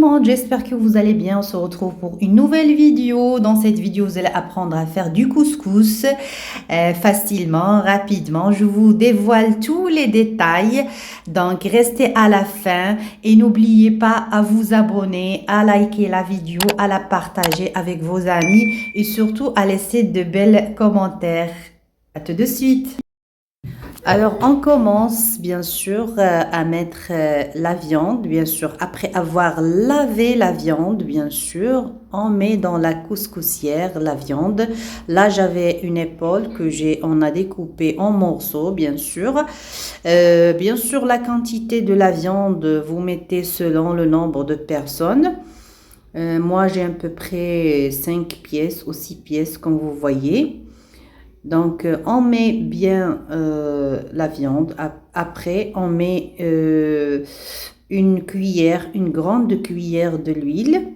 monde, j'espère que vous allez bien. On se retrouve pour une nouvelle vidéo. Dans cette vidéo, vous allez apprendre à faire du couscous facilement, rapidement. Je vous dévoile tous les détails. Donc, restez à la fin et n'oubliez pas à vous abonner, à liker la vidéo, à la partager avec vos amis et surtout à laisser de belles commentaires. À tout de suite. Alors, on commence bien sûr à mettre la viande, bien sûr. Après avoir lavé la viande, bien sûr, on met dans la couscoussière la viande. Là, j'avais une épaule on a découpé en morceaux, bien sûr. Bien sûr, la quantité de la viande, vous mettez selon le nombre de personnes. Moi, j'ai à peu près 5 pièces ou 6 pièces, comme vous voyez. Donc, on met bien la viande. Après, on met une grande cuillère de l'huile,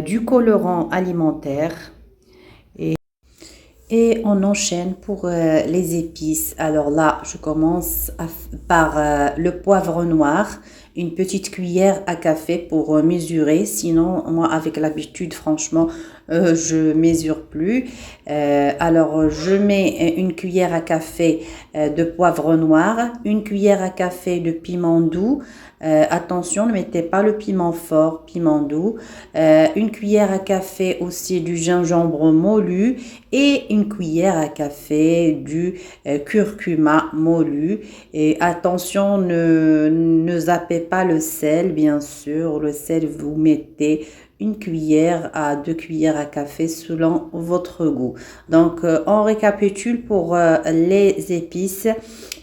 du colorant alimentaire et on enchaîne pour les épices. Alors là, je commence par le poivre noir, une petite cuillère à café pour mesurer. Sinon, moi, avec l'habitude, franchement, je mesure plus. Alors, je mets une cuillère à café de poivre noir, une cuillère à café de piment doux. Attention, ne mettez pas le piment fort, piment doux. Une cuillère à café aussi du gingembre moulu et une cuillère à café du curcuma moulu. Et attention, ne zappez pas le sel, bien sûr. Le sel, vous mettez une cuillère à 2 cuillères à café selon votre goût. Donc, on récapitule pour les épices.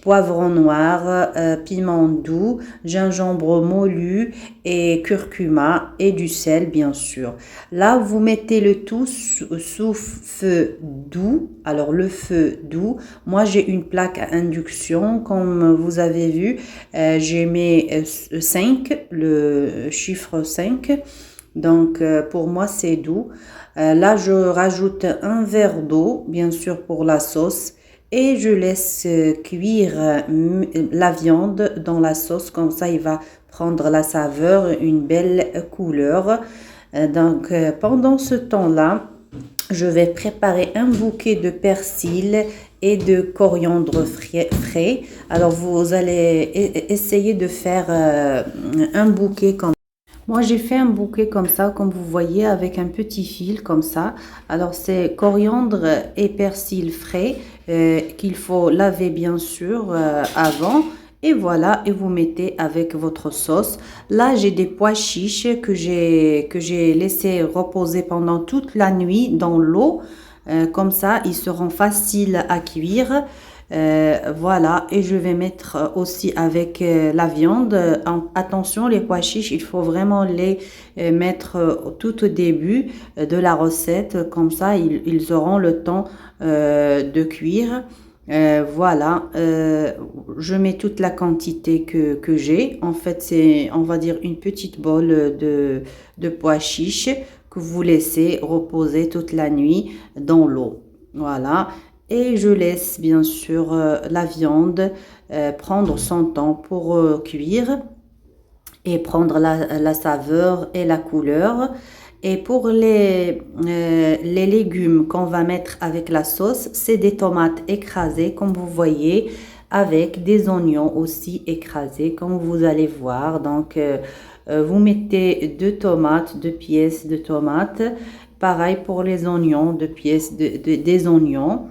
Poivron noir, piment doux, gingembre moulu et curcuma et du sel bien sûr. Là, vous mettez le tout sous feu doux. Alors, le feu doux, moi j'ai une plaque à induction comme vous avez vu. J'ai mis 5, le chiffre 5. Donc, pour moi, c'est doux. Là, je rajoute un verre d'eau, bien sûr, pour la sauce. Et je laisse cuire la viande dans la sauce. Comme ça, il va prendre la saveur, une belle couleur. Donc, pendant ce temps-là, je vais préparer un bouquet de persil et de coriandre frais. Alors, vous allez essayer de faire un bouquet comme moi, j'ai fait un bouquet comme ça, comme vous voyez, avec un petit fil comme ça. Alors, c'est coriandre et persil frais qu'il faut laver bien sûr avant. Et voilà, et vous mettez avec votre sauce. Là, j'ai des pois chiches que j'ai laissé reposer pendant toute la nuit dans l'eau. Comme ça, ils seront faciles à cuire. Voilà, et je vais mettre aussi avec la viande. Attention, les pois chiches, il faut vraiment les mettre tout au début de la recette. Comme ça, ils auront le temps de cuire. Voilà, je mets toute la quantité que j'ai. En fait, c'est, on va dire, une petite bol de pois chiches que vous laissez reposer toute la nuit dans l'eau. Voilà. Et je laisse bien sûr la viande prendre son temps pour cuire et prendre la saveur et la couleur. Et pour les légumes qu'on va mettre avec la sauce, c'est des tomates écrasées comme vous voyez, avec des oignons aussi écrasés comme vous allez voir. Donc, vous mettez 2 pièces de tomates. Pareil pour les oignons, 2 pièces des oignons.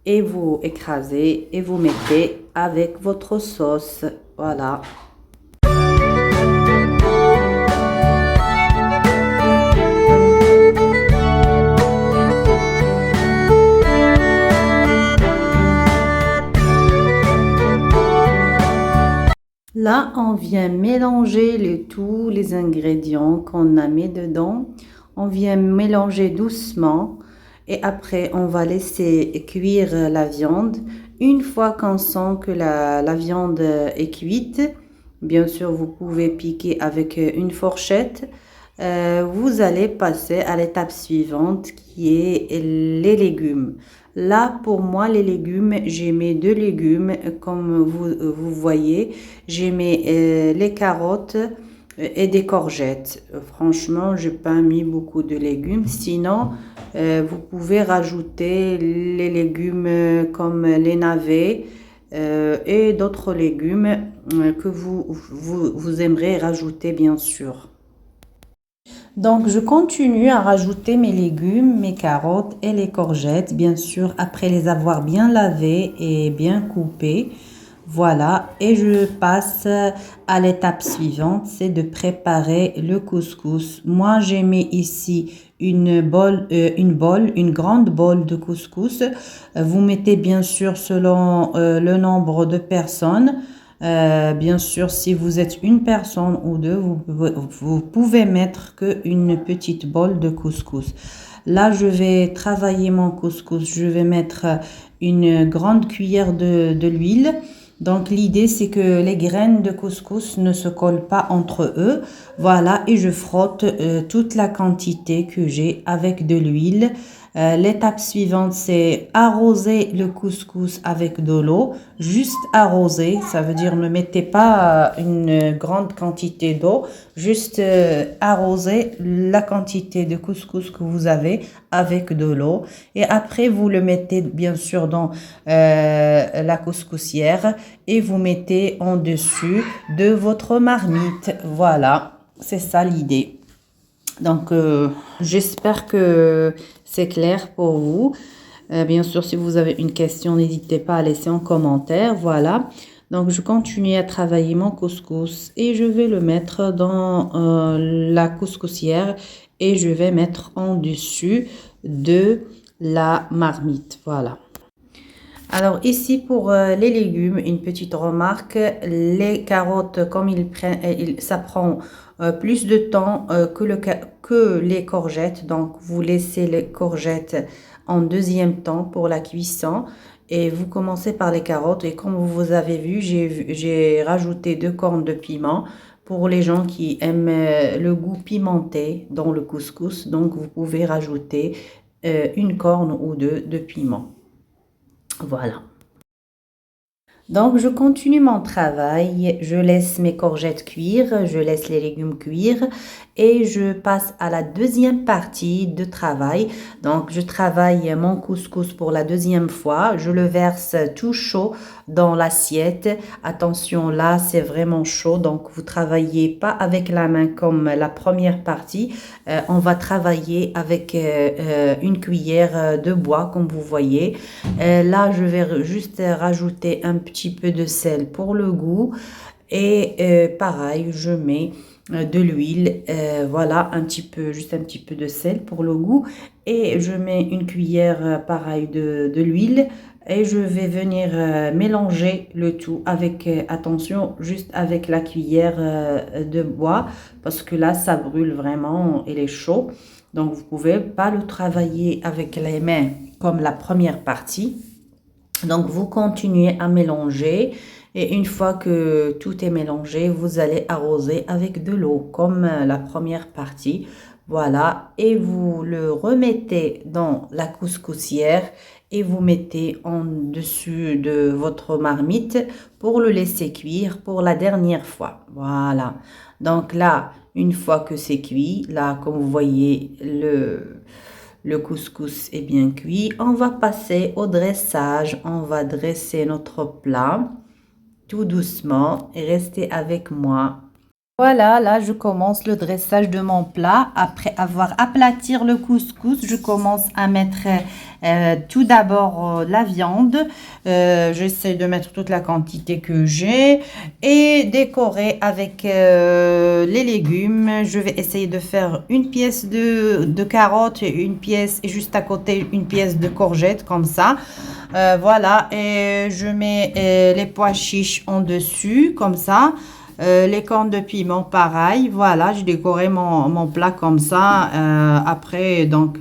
Et vous écrasez et vous mettez avec votre sauce. Voilà. Là, on vient mélanger tous les ingrédients qu'on a mis dedans. On vient mélanger doucement. Et après, on va laisser cuire la viande. Une fois qu'on sent que la viande est cuite, bien sûr, vous pouvez piquer avec une fourchette. Vous allez passer à l'étape suivante qui est les légumes. Là, pour moi, les légumes, j'ai mis 2 légumes comme vous voyez. J'ai mis les carottes, et des courgettes. Franchement, j'ai pas mis beaucoup de légumes. Sinon, vous pouvez rajouter les légumes comme les navets et d'autres légumes que vous aimerez rajouter, bien sûr. Donc, je continue à rajouter mes légumes, mes carottes et les courgettes, bien sûr, après les avoir bien lavés et bien coupés. Voilà, et je passe à l'étape suivante, c'est de préparer le couscous. Moi, j'ai mis ici une grande bolle de couscous. Vous mettez bien sûr selon le nombre de personnes. Bien sûr, si vous êtes une personne ou deux, vous pouvez mettre qu'une petite bolle de couscous. Là, je vais travailler mon couscous. Je vais mettre une grande cuillère de l'huile. Donc, l'idée, c'est que les graines de couscous ne se collent pas entre eux. Voilà, et je frotte toute la quantité que j'ai avec de l'huile. L'étape suivante, c'est arroser le couscous avec de l'eau. Juste arroser, ça veut dire ne mettez pas une grande quantité d'eau. Juste arroser la quantité de couscous que vous avez avec de l'eau. Et après, vous le mettez bien sûr dans la couscoussière et vous mettez en dessus de votre marmite. Voilà, c'est ça l'idée. Donc, j'espère que c'est clair pour vous. Bien sûr, si vous avez une question, n'hésitez pas à laisser en commentaire. Voilà. Donc, je continue à travailler mon couscous et je vais le mettre dans la couscoussière et je vais mettre en dessus de la marmite. Voilà. Alors ici pour les légumes, une petite remarque, les carottes comme ça prend plus de temps que les courgettes, donc vous laissez les courgettes en deuxième temps pour la cuisson et vous commencez par les carottes et comme vous avez vu, j'ai rajouté 2 cornes de piment pour les gens qui aiment le goût pimenté dans le couscous, donc vous pouvez rajouter une corne ou deux de piment. Voilà. Donc, je continue mon travail. Je laisse mes courgettes cuire, je laisse les légumes cuire et je passe à la deuxième partie de travail. Donc, je travaille mon couscous pour la deuxième fois. Je le verse tout chaud dans l'assiette. Attention, là, c'est vraiment chaud. Donc, vous travaillez pas avec la main comme la première partie. On va travailler avec une cuillère de bois, comme vous voyez. Là, je vais juste rajouter un petit peu de sel pour le goût. Et pareil, je mets de l'huile, voilà, juste un petit peu de sel pour le goût. Et je mets une cuillère, pareil, de l'huile. Et je vais venir mélanger le tout avec, attention, juste avec la cuillère de bois. Parce que là, ça brûle vraiment, il est chaud. Donc, vous ne pouvez pas le travailler avec les mains comme la première partie. Donc, vous continuez à mélanger et une fois que tout est mélangé, vous allez arroser avec de l'eau comme la première partie. Voilà, et vous le remettez dans la couscoussière et vous mettez en dessus de votre marmite pour le laisser cuire pour la dernière fois. Voilà, donc là, une fois que c'est cuit, là, comme vous voyez, le couscous est bien cuit. On va passer au dressage. On va dresser notre plat tout doucement et restez avec moi. Voilà, là, je commence le dressage de mon plat. Après avoir aplati le couscous, je commence à mettre tout d'abord la viande. J'essaie de mettre toute la quantité que j'ai et décorer avec les légumes. Je vais essayer de faire une pièce de carotte et une pièce, et juste à côté, une pièce de courgette, comme ça. Voilà, et je mets les pois chiches en dessus, comme ça. Les cornes de piment, pareil. Voilà, j'ai décoré mon plat comme ça. Après, donc,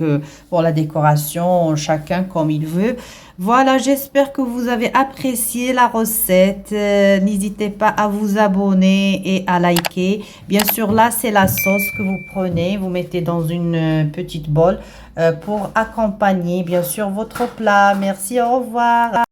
pour la décoration, chacun comme il veut. Voilà, j'espère que vous avez apprécié la recette. N'hésitez pas à vous abonner et à liker. Bien sûr, là, c'est la sauce que vous prenez. Vous mettez dans une petite bol pour accompagner, bien sûr, votre plat. Merci, au revoir.